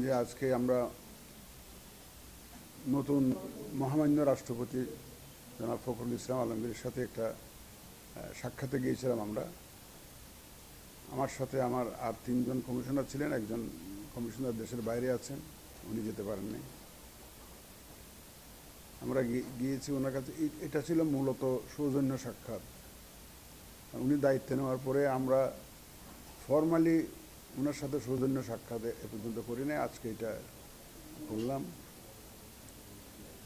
যে আজকে আমরা নতুন মহামান্য রাষ্ট্রপতি জনাব ফখরুল ইসলাম আলমগীরের সাথে একটা সাক্ষাতে গিয়েছিলাম আমরা। আমার সাথে আমার আর তিনজন কমিশনার ছিলেন, একজন কমিশনার দেশের বাইরে আছেন, উনি যেতে পারেননি। আমরা গিয়েছি ওনার কাছে। এটা ছিল মূলত সৌজন্য সাক্ষাৎ। উনি দায়িত্ব নেওয়ার পরে আমরা ফর্মালি ওনার সাথে সৌজন্য সাক্ষাৎ এ পর্যন্ত করি নাই, আজকে এটা করলাম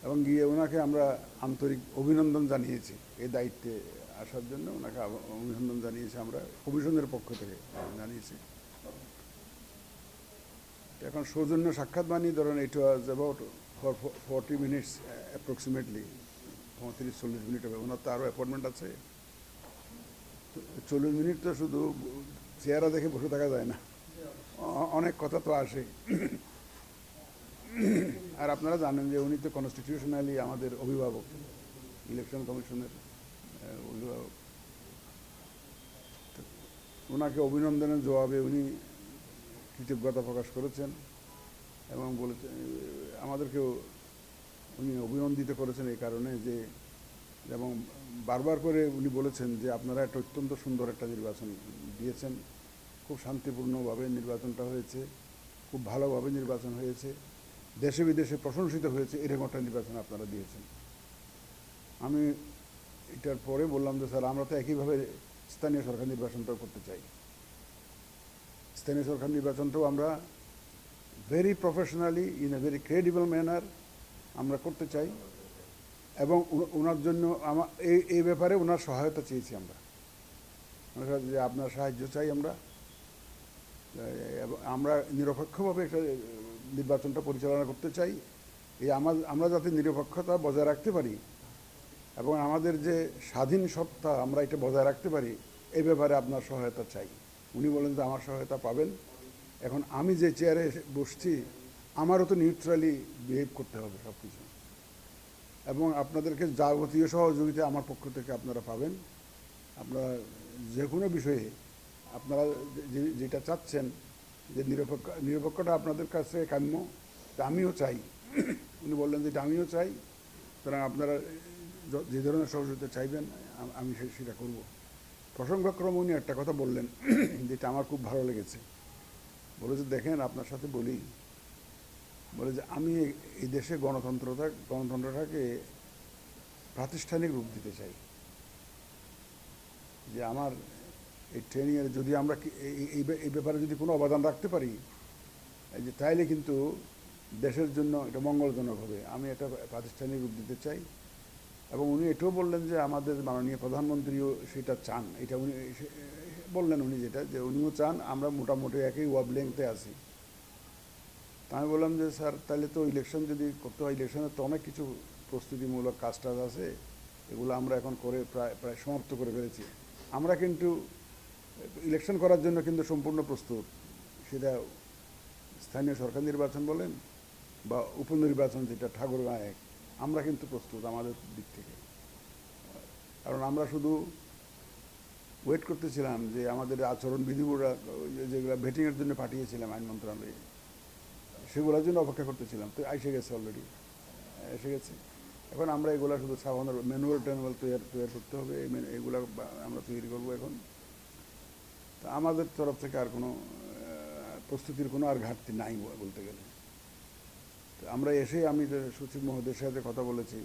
এবং গিয়ে ওনাকে আমরা আন্তরিক অভিনন্দন জানিয়েছি এই দায়িত্বে আসার জন্য। ওনাকে অভিনন্দন জানিয়েছি আমরা কমিশনের পক্ষ থেকে জানিয়েছি। এখন সৌজন্য সাক্ষাৎ বানিয়ে ধরেন it was about for 40 minutes approximately, 35-40 minute হবে। ওনার তো আরও অ্যাপয়েন্টমেন্ট আছে। 40 মিনিট তো শুধু চেহারা দেখে বসে থাকা যায় না, অনেক কথা তো আসে। আর আপনারা জানেন যে উনি তো কনস্টিটিউশনালি আমাদের অভিভাবক, ইলেকশন কমিশনের অভিভাবক। ওনাকে অভিনন্দনের জবাবে উনি কৃতজ্ঞতা প্রকাশ করেছেন এবং বলেছেন, আমাদেরকেও উনি অভিনন্দিত করেছেন এই কারণে যে, এবং বারবার করে উনি বলেছেন যে আপনারা একটা অত্যন্ত সুন্দর একটা নির্বাচন দিয়েছেন, খুব শান্তিপূর্ণভাবে নির্বাচনটা হয়েছে, খুব ভালোভাবে নির্বাচন হয়েছে, দেশে বিদেশে প্রশংসিত হয়েছে, এরকম একটা নির্বাচন আপনারা দিয়েছেন। আমি এটার পরে বললাম যে স্যার, আমরা তো একইভাবে স্থানীয় সরকার নির্বাচনটাও করতে চাই। স্থানীয় সরকার নির্বাচনটাও আমরা very professionally in a very credible manner আমরা করতে চাই এবং ওনার জন্য এই ব্যাপারে ওনার সহায়তা চেয়েছি আমরা। যে আপনার সাহায্য চাই আমরা, আমরা নিরপেক্ষভাবে একটা নির্বাচনটা পরিচালনা করতে চাই। এই আমরা যাতে নিরপেক্ষতা বজায় রাখতে পারি এবং আমাদের যে স্বাধীন সত্তা আমরা এটা বজায় রাখতে পারি, এই ব্যাপারে আপনার সহায়তা চাই। উনি বলেন যে আমার সহায়তা পাবেন। এখন আমি যে চেয়ারে বসছি আমারও তো নিউট্রালি বিহেভ করতে হবে সব কিছু, এবং আপনাদেরকে যাবতীয় সহযোগিতা আমার পক্ষ থেকে আপনারা পাবেন। আপনারা যে কোনো বিষয়ে আপনারা যেটা চাচ্ছেন যে নিরপেক্ষতা আপনাদের কাছে কাম্য, তা আমিও চাই। উনি বললেন যে এটা আমিও চাই, সুতরাং আপনারা যে ধরনের সহযোগিতা চাইবেন আমি সেটা করব। প্রসঙ্গক্রমে উনি একটা কথা বললেন যেটা আমার খুব ভালো লেগেছে। বলে যে দেখেন, আপনার সাথে বলি, বলে যে আমি এই দেশে গণতন্ত্রটাকে প্রাতিষ্ঠানিক রূপ দিতে চাই। যে আমার এই ট্রেনিংয়ের যদি আমরা এই ব্যাপারে যদি কোনো অবদান রাখতে পারি, এই যে তাইলে কিন্তু দেশের জন্য এটা মঙ্গলজনক হবে। আমি এটা প্রাতিষ্ঠানিক রূপ দিতে চাই। এবং উনি এটাও বললেন যে আমাদের মাননীয় প্রধানমন্ত্রীও সেটা চান। এটা উনি বললেন, উনি যেটা যে উনিও চান, আমরা মোটামুটি একই ওয়াভলেংথে আছি। তা আমি বললাম যে স্যার, তাহলে তো ইলেকশন যদি করতে হয়, ইলেকশনের তো অনেক কিছু প্রস্তুতিমূলক কাজ আছে, এগুলো আমরা এখন করে প্রায় সমাপ্ত করে ফেলেছি। আমরা কিন্তু ইলেকশন করার জন্য কিন্তু সম্পূর্ণ প্রস্তুত। সেটা স্থানীয় সরকার নির্বাচন বলেন বা উপনির্বাচন যেটা ঠাকুরগাঁয়ে, আমরা কিন্তু প্রস্তুত আমাদের দিক থেকে। কারণ আমরা শুধু ওয়েট করতেছিলাম যে আমাদের আচরণবিধিগুলো যেগুলো ভেটিংয়ের জন্য পাঠিয়েছিলাম আইন মন্ত্রণালয়ে, সেগুলোর জন্য অপেক্ষা করতেছিলাম। তো এসে গেছে, অলরেডি এসে গেছে। এখন আমরা এগুলো শুধু সাধারণ ম্যানুয়াল তৈরি করতে হবে, এগুলো আমরা তৈরি করবো এখন। তা আমাদের তরফ থেকে আর কোনো প্রস্তুতির কোনো আর ঘাটতি নাই বলতে গেলে। তো আমরা এসেই আমি সচিব মহোদয়ের সাথে কথা বলেছি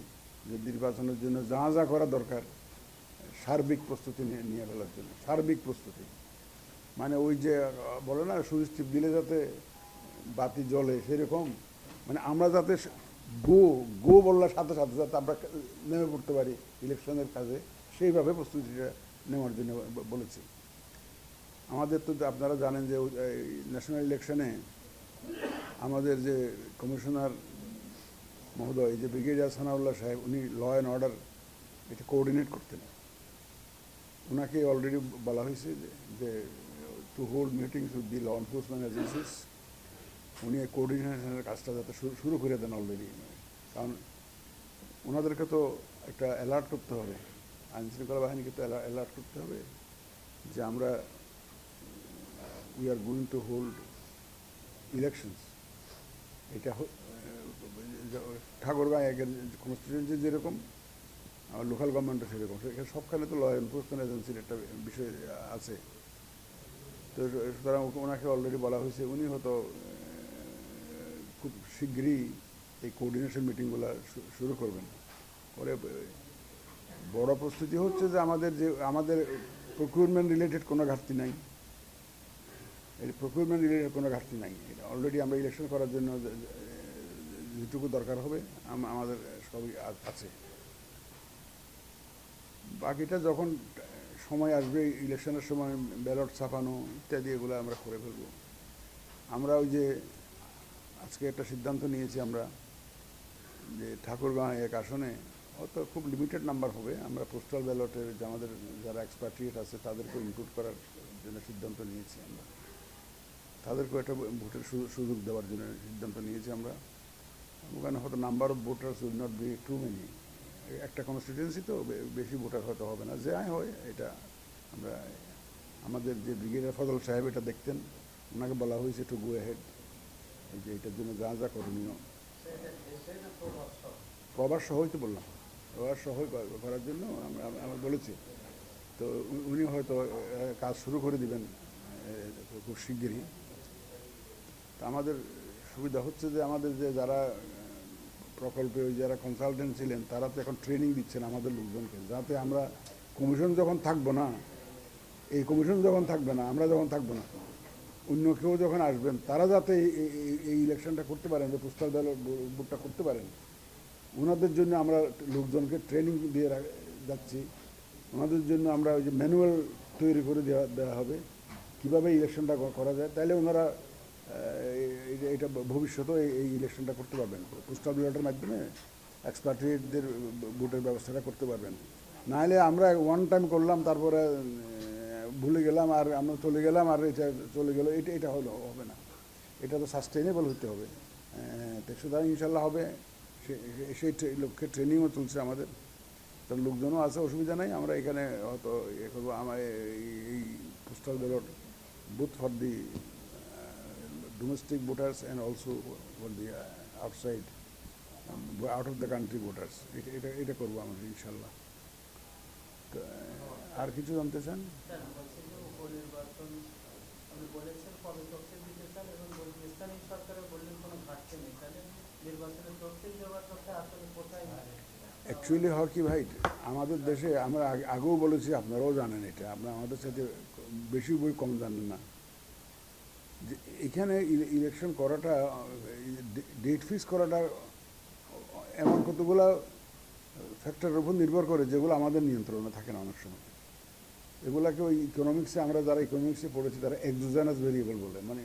যে নির্বাচনের জন্য যা যা করা দরকার সার্বিক প্রস্তুতি নিয়ে ফেলার জন্য। সার্বিক প্রস্তুতি মানে ওই যে বলে না, সুইচ টিপ দিলে যাতে বাতি জ্বলে, সেরকম মানে আমরা যাতে গো বলার সাথে সাথে যাতে আমরা নেমে পড়তে পারি ইলেকশনের কাজে, সেইভাবে প্রস্তুতিটা নেওয়ার জন্য বলেছি। আমাদের তো আপনারা জানেন যে ন্যাশনাল ইলেকশনে আমাদের যে কমিশনার মহোদয়, যে ব্রিগেডিয়ার সানাউল্লাহ সাহেব, উনি ল অ্যান্ড অর্ডার এটা কোঅর্ডিনেট করতেন। ওনাকে অলরেডি বলা হয়েছে যে to hold meetings with the law enforcement agencies. উনি এই কোঅর্ডিনেশনের কাজটা যাতে শুরু করে দেন অলরেডি। কারণ ওনাদেরকে তো একটা অ্যালার্ট করতে হবে, আইনশৃঙ্খলা বাহিনীকে তো অ্যালার্ট করতে হবে যে আমরা we are going to hold elections এটা ঠাকুরগাঁও একের কনস্টিটিউয়েন্সি যেরকম আমার লোকাল গভর্নমেন্টও সেরকম, সেখানে সবখানে তো ল এনফোর্সমেন্ট এজেন্সির একটা বিষয় আছে। তো সুতরাং ওনাকে অলরেডি বলা হয়েছে, উনি হয়তো খুব শীঘ্রই এই কোঅর্ডিনেশন মিটিংগুলো শুরু করবেন। পরে বড় প্রস্তুতি হচ্ছে যে আমাদের প্রকিউরমেন্ট রিলেটেড কোনো ঘাটতি নাই, এই প্রকিউরমেন্ট রিলেটেড কোনো ঘাটতি নাই। অলরেডি আমরা ইলেকশন করার জন্য যেটুকু দরকার হবে আমাদের সবই আছে। বাকিটা যখন সময় আসবে, ইলেকশনের সময় ব্যালট ছাপানো ইত্যাদি এগুলো আমরা করে ফেলব। আমরা ওই যে আজকে একটা সিদ্ধান্ত নিয়েছি আমরা, যে ঠাকুরগাঁও এক আসনে হয়তো খুব লিমিটেড নাম্বার হবে, আমরা পোস্টাল ব্যালটের আমাদের যারা এক্সপার্টিয়েট আছে তাদেরকে ইনক্লুড করার জন্য সিদ্ধান্ত নিয়েছি আমরা, তাদেরকেও একটা ভোটের সুযোগ দেওয়ার জন্য সিদ্ধান্ত নিয়েছি আমরা। ওখানে হয়তো number of voters will not be too many, একটা কনস্টিটিউয়েন্সি তো বেশি ভোটার হয়তো হবে না, যে হয় এটা আমরা আমাদের যে ব্রিগেডিয়ার ফজল সাহেব এটা দেখতেন, ওনাকে বলা হয়েছে টু গো অ্যাহেড, যে এটার জন্য যা যা করণীয় প্রবাস সহই তো বললাম, প্রবাস সহ করার জন্য আমরা বলেছি। তো উনি হয়তো কাজ শুরু করে দিবেন খুব শিগগিরই। তা আমাদের সুবিধা হচ্ছে যে আমাদের যে যারা প্রকল্পে ওই যারা কনসালটেন্ট ছিলেন তারা তো এখন ট্রেনিং দিচ্ছেন আমাদের লোকজনকে, যাতে আমরা কমিশন যখন থাকবো না, এই কমিশন যখন থাকবে না, আমরা যখন থাকবো না, অন্য কেউ যখন আসবেন তারা যাতে এই ইলেকশনটা করতে পারেন, যে পোস্টাল ব্যালট ভোটটা করতে পারেন, ওনাদের জন্য আমরা লোকজনকে ট্রেনিং দিয়ে যাচ্ছি। ওনাদের জন্য আমরা ওই যে ম্যানুয়াল তৈরি করে দেওয়া হবে কীভাবে ইলেকশনটা করা যায়, তাহলে ওনারা এটা ভবিষ্যতে এই ইলেকশনটা করতে পারবেন, পোস্টাল ব্যালটের মাধ্যমে এক্সপার্টিদের ভোটের ব্যবস্থাটা করতে পারবেন। নাহলে আমরা ওয়ান টাইম করলাম, তারপরে ভুলে গেলাম আর আমরা চলে গেলাম আর এটা চলে গেলো, এটা হবে না, এটা তো সাস্টেইনেবল হতে হবে। তো সুতরাং ইনশাল্লাহ হবে, সেই লক্ষ্যে ট্রেনিংও চলছে আমাদের, তার লোকজনও আছে, অসুবিধা নাই। আমরা এখানে হয়তো ইয়ে করবো, আমার এই postal ballot booth for the domestic voters and also for the outside out of the country voters, এটা করবো আমরা ইনশাল্লাহ। তো আর কিছু জানতে চান? অ্যাকচুয়ালি হয় কি ভাই, আমাদের দেশে আমরা আগেও বলেছি, আপনারাও জানেন এটা, আপনারা আমাদের সাথে বেশি বই কম জানেন না, যে এখানে ইলেকশন করাটা, ডেট ফিক্স করাটা এমন কতগুলো ফ্যাক্টরের উপর নির্ভর করে যেগুলো আমাদের নিয়ন্ত্রণে থাকে না অনেক সময়। এগুলাকে ওই ইকোনমিক্সে, আমরা যারা ইকোনমিক্সে পড়েছি তারা এক্সোজেনাস ভেরিয়েবল বলে, মানে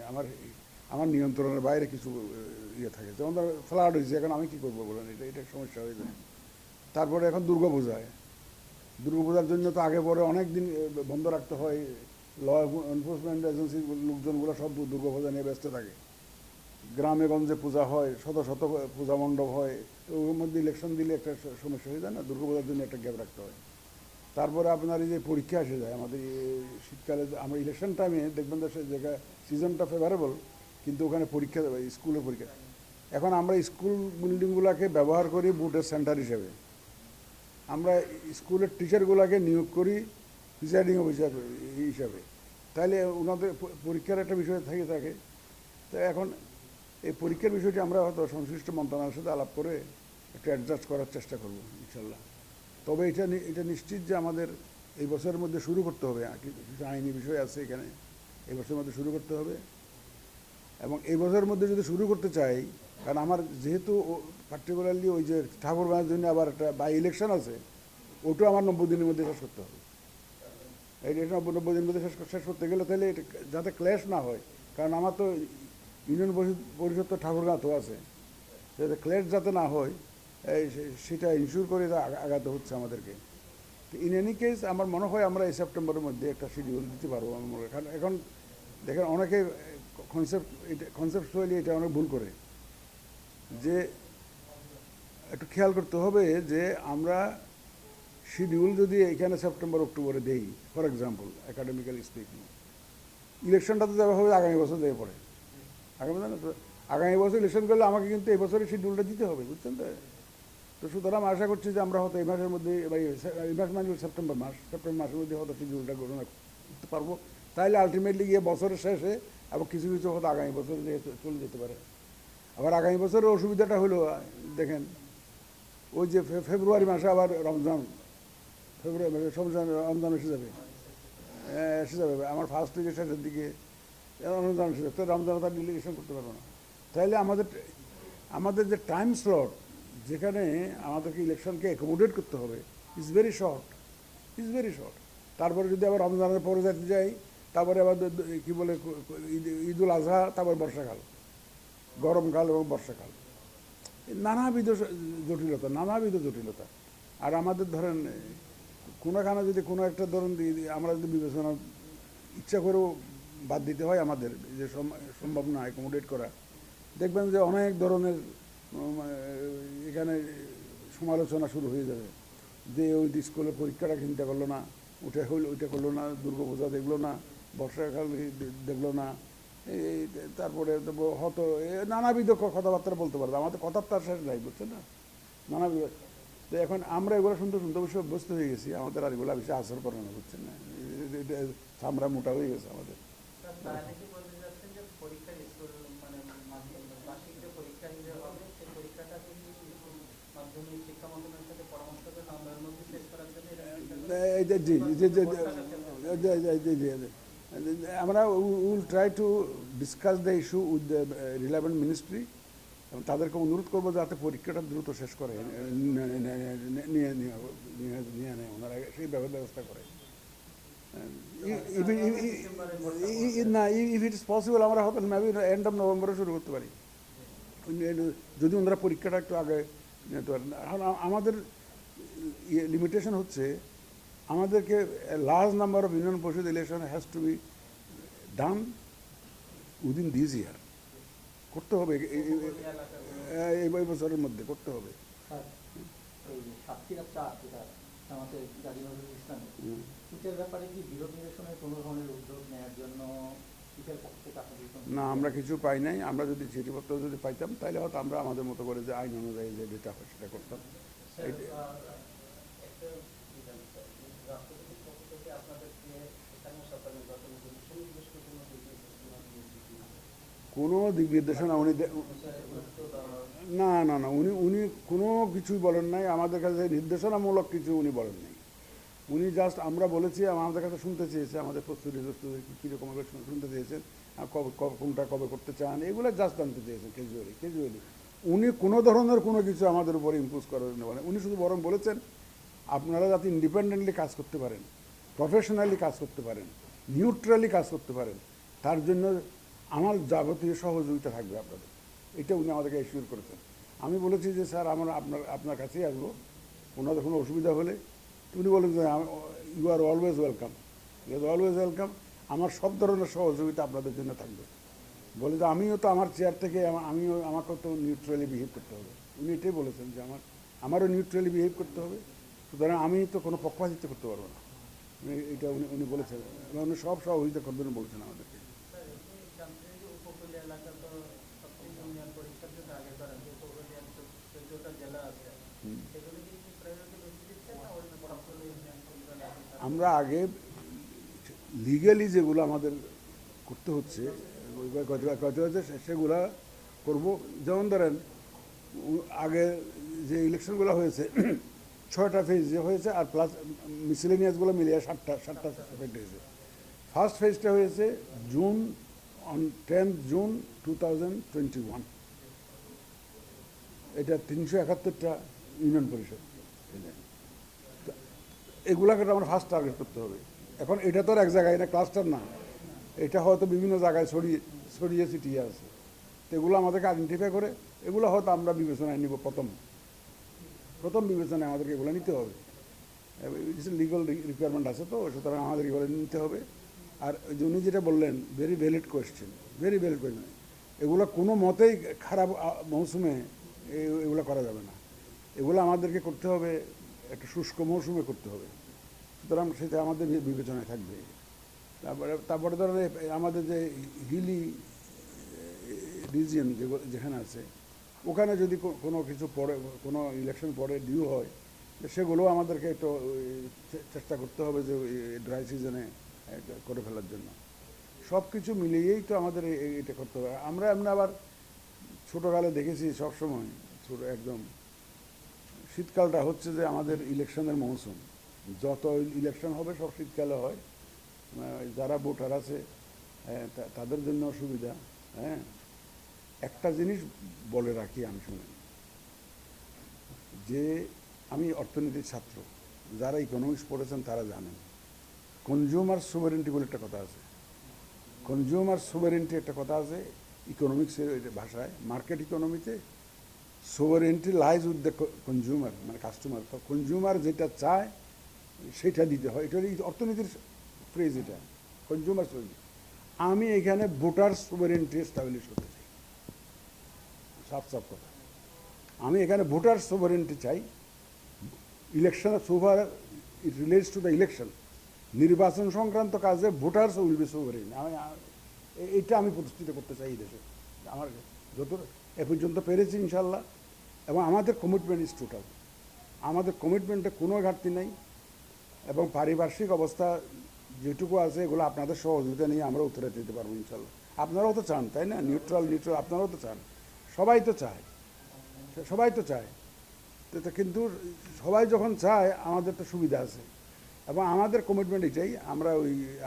আমার নিয়ন্ত্রণের বাইরে কিছু ইয়ে থাকে। যেমন ধর ফ্লাড হয়েছে, এখন আমি কী করবো বলেন, এটা সমস্যা হয়ে যায়। তারপরে এখন দুর্গাপূজায়, দুর্গাপূজার জন্য তো আগে পরে অনেক দিন বন্ধ রাখতে হয়, ল এনফোর্সমেন্ট এজেন্সির লোকজনগুলো সব দুর্গাপূজা নিয়ে ব্যস্ত থাকে। গ্রামে গঞ্জে পূজা হয়, শত শত পূজা মণ্ডপ হয়, তো ওর মধ্যে ইলেকশন দিলে একটা সমস্যা হয়ে যায় না, দুর্গাপূজার জন্য একটা গ্যাপ রাখতে হয়। তারপরে আপনার এই যে পরীক্ষা এসে যায় আমাদের শীতকালে, আমরা ইলেকশন টাইমে দেখবেন যে জায়গায় সিজনটা ফেভারেবল, কিন্তু ওখানে পরীক্ষা দেবে, স্কুলের পরীক্ষা। এখন আমরা স্কুল বিল্ডিংগুলোকে ব্যবহার করি ভোটের সেন্টার হিসেবে, আমরা স্কুলের টিচারগুলোকে নিয়োগ করি প্রিসাইডিং অফিসার হিসাবে, তাহলে ওনাদের পরীক্ষার একটা বিষয় থাকে। তো এখন এই পরীক্ষার বিষয়টি আমরা হয়তো সংশ্লিষ্ট মন্ত্রণালয়ের সাথে আলাপ করে একটু অ্যাডজাস্ট করার চেষ্টা করব ইনশাল্লাহ। তবে এটা নিশ্চিত যে আমাদের এই বছরের মধ্যে শুরু করতে হবে, কিছু আইনি বিষয় আছে এখানে, এই বছরের মধ্যে শুরু করতে হবে। এবং এই বছরের মধ্যে যদি শুরু করতে চাই, কারণ আমার যেহেতু পার্টিকুলারলি ওই যে ঠাকুরগাঁওয়ের জন্য আবার একটা বাই ইলেকশন আছে, ওটাও আমার 90 দিনের মধ্যে শেষ করতে হবে। এটা 90 দিনের মধ্যে শেষ করতে গেলে তাহলে এটা যাতে ক্ল্যাশ না হয়, কারণ আমার তো ইউনিয়ন পরিষদ তো ঠাকুরগাঁও তো আছে, যাতে ক্ল্যাশ যাতে না হয় সেটা ইনশিওর করে আগাতে হচ্ছে আমাদেরকে। তো ইন এনি কেস আমার মনে হয় আমরা এই সেপ্টেম্বরের মধ্যে একটা শিডিউল দিতে পারবো আমার মনে হয়। কারণ এখন দেখেন অনেকে কনসেপ্টুয়ালি এটা অনেক ভুল করে, যে একটু খেয়াল করতে হবে যে আমরা শিডিউল যদি এখানে সেপ্টেম্বর অক্টোবরে দেই, ফর এক্সাম্পল একাডেমিক্যালি স্পিকিং, ইলেকশনটা তো দেওয়া হবে আগামী বছর দিয়ে পড়ে, আগামী আগামী বছর ইলেকশন করলে আমাকে কিন্তু এই বছরের শিডিউলটা দিতে হবে, বুঝছেন তো? তো সুতরাং আশা করছি যে আমরা হয়তো এই মাসের মধ্যে, এই মাস মানে সেপ্টেম্বর মাসের মধ্যে হয়তো শিডিউলটা ঘোষণা করতে পারবো। তাহলে আলটিমেটলি গিয়ে বছরের শেষে আবার কিছু কিছু হয়তো আগামী বছরে চলে যেতে পারে। আবার আগামী বছরের অসুবিধাটা হলো, দেখেন ওই যে ফেব্রুয়ারি মাসে আবার রমজান, ফেব্রুয়ারি মাসে রমজান এসে যাবে আমার ফার্স্ট উইকের শেষের দিকে রমজান এসে যাবে, তো রমজান তার ডেলিগেশন করতে পারবো না। তাহলে আমাদের যে টাইম স্লট যেখানে আমাদেরকে ইলেকশনকে অ্যাকোমোডেট করতে হবে ইজ ভেরি শর্ট। তারপরে যদি আবার রমজানের পরে যেতে যাই, তারপরে আবার কী বলে ঈদুল আজহা, তারপর বর্ষাকাল, গরমকাল এবং বর্ষাকাল, নানাবিধ জটিলতা। আর আমাদের ধরেন কোনোখানে যদি কোনো একটা ধরুন আমরা যদি বিবেচনা ইচ্ছা করেও বাদ দিতে হয় আমাদের যে সম্ভব না অ্যাকোমোডেট করা, দেখবেন যে অনেক ধরনের এখানে সমালোচনা শুরু হয়ে যাবে যে ওই স্কুলের পরীক্ষাটা চিন্তা করলো না, ওইটা করলো না, দুর্গাপূজা দেখলো না, বর্ষাকাল দেখলো না, তারপরে হয়তো নানাবিধ কথাবার্তা বলতে পারবে। আমাদের কথার তার শেষ নাই, বুঝছেন না? নানাবিধ। তো এখন আমরা এগুলো শুনতে অবশ্য অভ্যস্ত হয়ে গেছি, আমাদের আর এগুলো বেশি আসর করে না, বুঝছেন না? চামড়া মোটা হয়ে গেছে আমাদের। জি জি জি আমরা will try to discuss the issue with the relevant ministry, এবং তাদেরকে অনুরোধ করবো যাতে পরীক্ষাটা দ্রুত শেষ করে নিয়ে নেয়, ওনারা সেই ব্যবস্থা করে। না, ইফ ইট ইস পসিবল আমরা হয়তো মেবি এন্ড অফ নভেম্বরে শুরু করতে পারি, যদি ওনারা পরীক্ষাটা একটু আগে নিতে পারেন। এখন আমাদের লিমিটেশন হচ্ছে আমাদেরকে লার্জ নাম্বার অফ ইউনিয়ন পরিষদ election has to be done within this ইয়ার, করতে হবে এই বছরের মধ্যে করতে হবে। না, আমরা কিছু পাই নাই। আমরা যদি চিঠিপত্র যদি পাইতাম তাহলে হয়তো আমরা আমাদের মতো করে যে আইন অনুযায়ী যে যেটা হয় সেটা করতাম। কোনো দিক নির্দেশনা উনি না উনি কোনো কিছুই বলেন নাই আমাদের কাছে, নির্দেশনামূলক কিছু উনি বলেন নাই। উনি জাস্ট আমরা বলেছি, আমাদের কাছে শুনতে চেয়েছে, আমাদের প্রস্তুতি কীরকম শুনতে চেয়েছেন, কোনটা কবে করতে চান, এগুলো জাস্ট জানতে চেয়েছেন ক্যাজুয়ালি। উনি কোনো ধরনের কোনো কিছু আমাদের উপরে ইম্পোজ করেন বলেন। উনি শুধু বরং বলেছেন আপনারা যাতে ইন্ডিপেন্ডেন্টলি কাজ করতে পারেন, প্রফেশনালি কাজ করতে পারেন, নিউট্রালি কাজ করতে পারেন, তার জন্য আমার যাবতীয় সহযোগিতা থাকবে আপনাদের। এটা উনি আমাদেরকে এশিওর করেছেন। আমি বলেছি যে স্যার আমরা আপনার কাছেই আসবো, ওনাদের কোনো অসুবিধা হলে। উনি বলেন যে ইউ আর অলওয়েজ ওয়েলকাম, আমার সব ধরনের সহযোগিতা আপনাদের জন্য থাকবে। বলে যে আমিও তো আমার চেয়ার থেকে আমাকেও তো নিউট্রালি বিহেভ করতে হবে। উনি এটাই বলেছেন যে আমারও নিউট্রালি বিহেভ করতে হবে, সুতরাং আমি তো কোনো পক্ষপাতিত্ব করতে পারবো না, এটা উনি বলেছেন। এবং উনি সব সহযোগিতা করবেন বলছেন আমাদেরকে। আমরা আগে লিগালি যেগুলো আমাদের করতে হচ্ছে সেগুলা করব। যেমন ধরেন আগে যে ইলেকশনগুলো হয়েছে 6টা ফেজ যে হয়েছে, আর প্লাস মিসেলেনিয়াসগুলো মিলিয়ে 7টা ফেজ হয়েছে। ফার্স্ট ফেজটা হয়েছে অন 10th June 2021, এটা 371টা ইউনিয়ন পরিষদ। এগুলাকে আমরা ফার্স্ট টার্গেট করতে হবে। এখন এটা তো আর এক জায়গায় না, ক্লাস্টার না, এটা হয়তো বিভিন্ন জায়গায় ছড়িয়ে ছিটিয়ে আছে। তো এগুলো আমাদেরকে আইডেন্টিফাই করে এগুলো হয়তো আমরা বিবেচনায় নিব। প্রথম বিবেচনায় আমাদেরকে এগুলো নিতে হবে। লিগাল রিকোয়ারমেন্ট আছে, তো সুতরাং আমাদের এগুলো নিতে হবে। আর উনি যেটা বললেন ভেরি ভ্যালিড কোয়েশ্চেন। এগুলো কোনো মতেই খারাপ মৌসুমে এগুলো করা যাবে না। এগুলো আমাদেরকে করতে হবে একটা শুষ্ক মৌসুমে করতে হবে, সুতরাং সেটা আমাদের বিবেচনায় থাকবে। তারপরে ধরেন আমাদের যে হিলি রিজিয়ন যেখানে আছে ওখানে যদি কোনো কিছু পরে কোনো ইলেকশন পরে ডিউ হয় সেগুলো আমাদেরকে একটু চেষ্টা করতে হবে যে ড্রাই সিজনে করে ফেলার জন্য। সব কিছু মিলিয়েই তো আমাদের এটা করতে হবে। আমরা এমনি আবার ছোটোকালে দেখেছি সবসময় ছোটো একদম শীতকালটা হচ্ছে যে আমাদের ইলেকশনের মৌসুম। যত ইলেকশন হবে সব শীতকালে হয়। যারা ভোটার আছে তাদের জন্য সুবিধা। হ্যাঁ, একটা জিনিস বলে রাখি আমি শুনে, যে আমি অর্থনীতির ছাত্র, যারা ইকোনমিক্স পড়েছেন তারা জানেন কনজিউমার সোভারেন্টি বলে একটা কথা আছে। কনজিউমার সোভারেন্টি একটা কথা আছে ইকোনমিক্সের ভাষায়, মার্কেট ইকোনমিতে sovereignty lies with the consumer, মানে কাস্টমার। তো কনজিউমার যেটা চায় সেটা দিতে হয়, এটা অর্থনীতির ফ্রেজ, এটা কনজিউমার সোভারেন্টি। আমি এখানে ভোটার সোভারেন্টি এস্টাবলিশ করতে চাই, সাফ সাফ কথা। আমি এখানে ভোটার সোভারেন্টি চাই। Election sober it relates to the election, নির্বাচন সংক্রান্ত কাজে ভোটার্স উইল বি সোভারেন। এইটা আমি প্রতিষ্ঠিত করতে চাই এই দেশে। আমার যত এ পর্যন্ত পেরেছি ইনশাল্লাহ, এবং আমাদের কমিটমেন্ট ইজ টোটাল। আমাদের কমিটমেন্টে কোনো ঘাটতি নেই, এবং পারিপার্শ্বিক অবস্থা যেটুকু আছে এগুলো আপনাদের সহযোগিতা নিয়ে আমরা উত্তরে দিতে পারবো ইনশাল্লাহ। আপনারাও তো চান, তাই না? নিউট্রাল আপনারাও তো চান, সবাই তো চায়, সবাই তো চায়। তো কিন্তু সবাই যখন চায় আমাদের তো সুবিধা আছে, এবং আমাদের কমিটমেন্ট এটাই। আমরা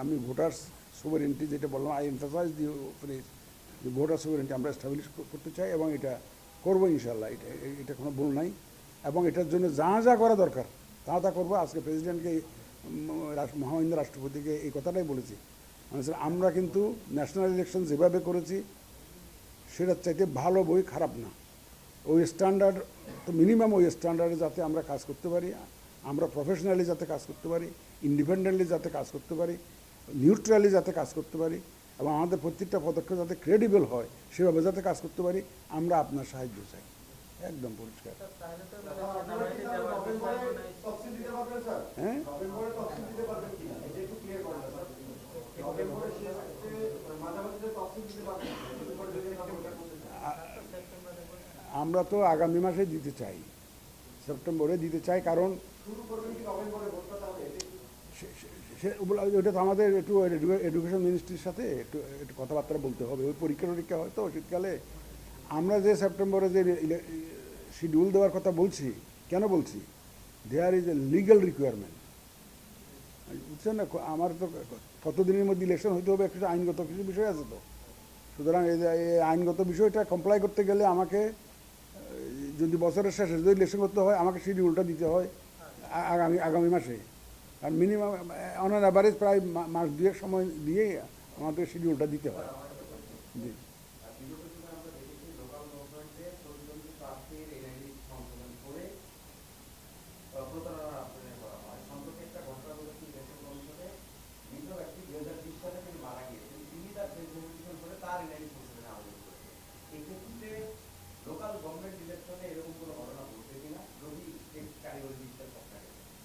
আমি ভোটার্স সোভারেন্টি যেটা বললাম, আই এমফাসাইজ দি ফ্রেজ, যে ভোটার সোভারেন্টি আমরা এস্টাবলিশ করতে চাই, এবং এটা করবো ইনশাল্লাহ। এটা কোনো ভুল নাই, এবং এটার জন্য যা যা করা দরকার তা করবো। আজকে প্রেসিডেন্টকে, মহামান্য রাষ্ট্রপতিকে এই কথাটাই বলেছি, মানে আমরা কিন্তু ন্যাশনাল ইলেকশন যেভাবে করেছি সেটার চাইতে ভালো বই খারাপ না। ওই স্ট্যান্ডার্ড তো মিনিমাম, ওই স্ট্যান্ডার্ডে যাতে আমরা কাজ করতে পারি, আমরা প্রফেশনালি যাতে কাজ করতে পারি, ইন্ডিপেন্ডেন্টলি যাতে কাজ করতে পারি, নিউট্রালি যাতে কাজ করতে পারি, এবং আমাদের প্রত্যেকটা পদক্ষেপ যাতে ক্রেডিবল হয় সেভাবে যাতে কাজ করতে পারি, আমরা আপনার সাহায্য চাই, একদম পরিষ্কার। হ্যাঁ, আমরা তো আগামী মাসে দিতে চাই, সেপ্টেম্বরে দিতে চাই, কারণ ওইটা তো আমাদের একটু এডুকেশন মিনিস্ট্রির সাথে একটু কথাবার্তা বলতে হবে। ওই পরীক্ষা টরীক্ষা হয় তো শীতকালে। আমরা যে সেপ্টেম্বরে যে শিডিউল দেওয়ার কথা বলছি, কেন বলছি, there is a legal requirement, বুঝছেন না? আমার তো কতদিনের মধ্যে ইলেকশন হইতে হবে, একটু আইনগত কিছু বিষয় আছে তো। সুতরাং এই আইনগত বিষয়টা কমপ্লাই করতে গেলে আমাকে, যদি বছরের শেষে যদি ইলেকশন করতে হয়, আমাকে শিডিউলটা দিতে হয় আগামী মাসে। আর মিনিমাম অন অ্যান অ্যাভারেজ প্রায় মাস দুয়েক সময় দিয়ে আমাদের শিডিউলটা দিতে হয়। জি,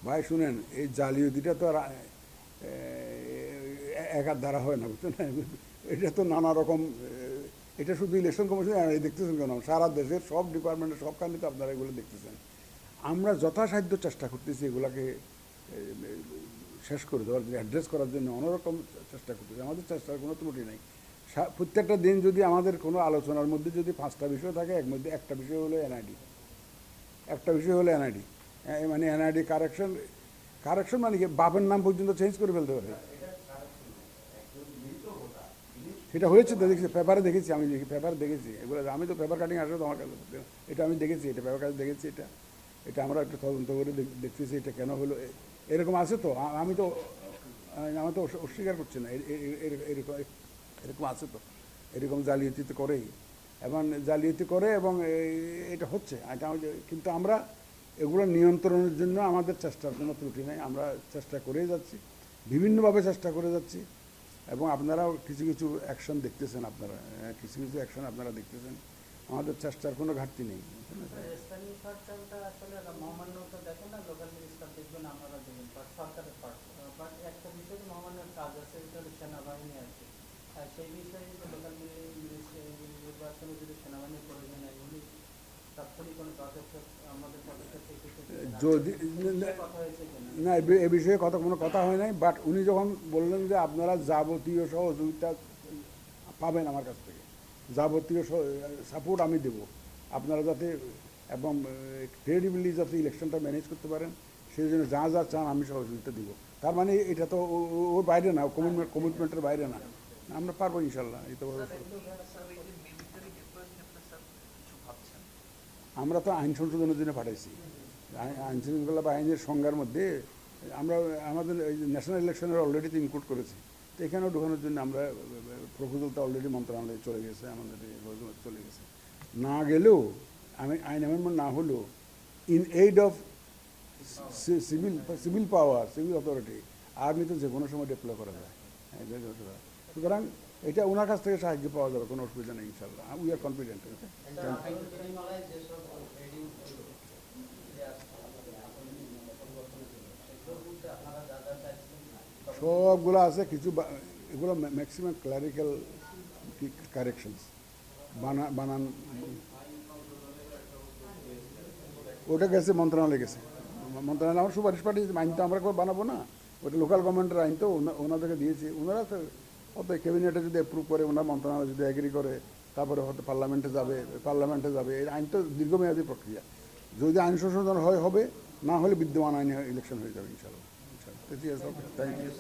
ভাই শুনেন, এই জালিয়াতিটা তো আর একার দ্বারা হয় না, বুঝছেন না? এটা তো নানা রকম, এটা শুধু ইলেকশন কমিশন দেখতেছেন কেন, সারা দেশের সব ডিপার্টমেন্টের সবখানে তো আপনারা এগুলো দেখতেছেন। আমরা যথাসাধ্য চেষ্টা করতেছি এগুলাকে শেষ করে দেওয়ার জন্য, অ্যাড্রেস করার জন্য অন্যরকম চেষ্টা করতেছি। আমাদের চেষ্টার কোনো ত্রুটি নেই। প্রত্যেকটা দিন যদি আমাদের কোনো আলোচনার মধ্যে যদি 5টা বিষয় থাকে, এর মধ্যে একটা বিষয় হলো এনআইডি, একটা বিষয় হলো এনআইডি, মানে এনআইডি কারেকশন মানে কি, বাপের নাম পর্যন্ত চেঞ্জ করে ফেলতে পারে। সেটা হয়েছে তো, দেখছি পেপারে দেখেছি, আমি পেপারে দেখেছি এগুলো। আমি তো পেপার কাটিং আসলে তো আমার কাছে, এটা আমি দেখেছি, এটা পেপার কাটিং দেখেছি, এটা আমরা একটু তদন্ত করে দেখতেছি এটা কেন হলো। এরকম আছে তো, আমি তো অস্বীকার করছি না, এরকম এরকম আছে তো, এরকম জালিয়াতি তো করেই, এবং জালিয়াতি করে, এবং এটা হচ্ছে এটা। কিন্তু আমরা এগুলো নিয়ন্ত্রণের জন্য আমাদের চেষ্টার কোনো ত্রুটি নেই, আমরা চেষ্টা করেই যাচ্ছি, বিভিন্নভাবে চেষ্টা করে যাচ্ছি, এবং আপনারাও কিছু কিছু অ্যাকশন দেখতেছেন, কিছু কিছু অ্যাকশন আপনারা দেখতেছেন। আমাদের চেষ্টার কোনো ঘাটতি নেই। স্থানীয় সরকারটা আসলে মহামান্যটা দেখেন না, লোকাল মিনিস্টার দেখবেন, আপনারা দেখবেন, সরকারের পার্ট। বাট একটা বিষয়ে মহামান্যের কাজ আছে, এটা হলো সেনাবাহিনী আর কি। আর সেই বিষয়ে যে লোকাল নির্বাচনে যদি সেনাবাহিনীর প্রয়োজন হয়, উনি তাৎক্ষণিক কোনো পদক্ষেপ আমাদের পদক্ষেপ থেকে যদি কথা হয়েছে কিনা? না, এ বিষয়ে কোনো কথা হয় নাই, বাট উনি যখন বললেন যে আপনারা যাবতীয় সহযোগিতা পাবেন আমার কাছ থেকে, যাবতীয় সাপোর্ট আমি দেব, আপনারা যাতে এবং ক্রেডিবিলি যাতে ইলেকশনটা ম্যানেজ করতে পারেন সেই জন্য যা যা চান আমি সহযোগিতা দিব। তার মানে এটা তো ওর বাইরে না, কমিটমেন্টের বাইরে না, আমরা পারবো ইনশাল্লাহ। এই তো আমরা তো আইন সংশোধনের জন্য পাঠাইছি, আইন শৃঙ্খলা বাহিনীর সংজ্ঞার মধ্যে আমরা আমাদের ন্যাশনাল ইলেকশনের অলরেডি তো ইনক্লুড করেছি, তো এখানেও ঢোকানোর জন্য আমরা প্রপোজালটা অলরেডি মন্ত্রণালয়ে চলে গেছে, আমাদের চলে গেছে। না গেলেও আইন অ্যামেন্ডমেন্ট না হলেও in aid of civil power, civil authority, army তো যে কোনো সময় ডিপ্লয় করা যায়। সুতরাং এটা ওনার কাছ থেকে সাহায্য পাওয়া যাবে, কোনো অসুবিধা নেই ইনশাল্লাহ, উই আর কনফিডেন্ট। সবগুলো আছে, কিছু এগুলো ম্যাক্সিমাম ক্লারিক্যাল কারেকশনস, বানান ওটা গেছে মন্ত্রণালয়ে গেছে, মন্ত্রণালয় আমার সুপারিশ পাঠিয়েছে, আইন তো আমরা বানাবো না, ওটা লোকাল গভর্নমেন্টের আইন, তো ওনাদেরকে দিয়েছি, ওনারা তো অত ক্যাবিনেটে যদি অ্যাপ্রুভ করে, ওনার মন্ত্রণালয় যদি এগ্রি করে, তারপরে হয়তো পার্লামেন্টে যাবে। এই আইন তো দীর্ঘমেয়াদী প্রক্রিয়া, যদি আইন সংশোধন হবে, না হলে বিদ্যমান আইনে ইলেকশন হয়ে যাবে ইনশাল্লাহ। Thank you.